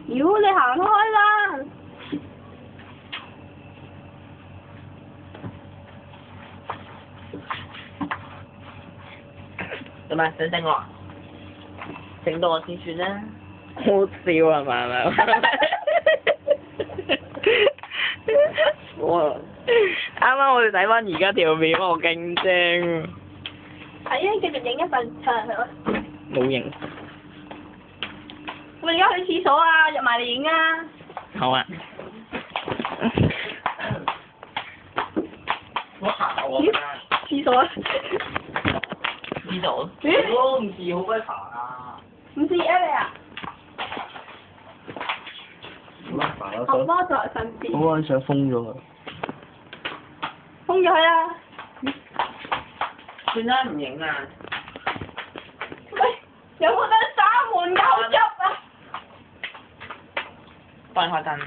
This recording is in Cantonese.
妖，你行開啦！做咩？想整我？整到我先算啦。好笑係咪？哇！啱啱我哋睇翻而家條片，我勁正。係啊，繼續影一份上嚟咯。冇影。我而家去廁所啊，入埋嚟影啊！好啊。我行喎。廁所啊！呢度。咦？我唔知好鬼煩啊！唔知啊你啊？好麻煩咯，學魔在身邊。好啊，想封咗佢。封咗佢啊！算啦，唔影啊！喂，有冇得閂門狗汁啊？幫你開燈。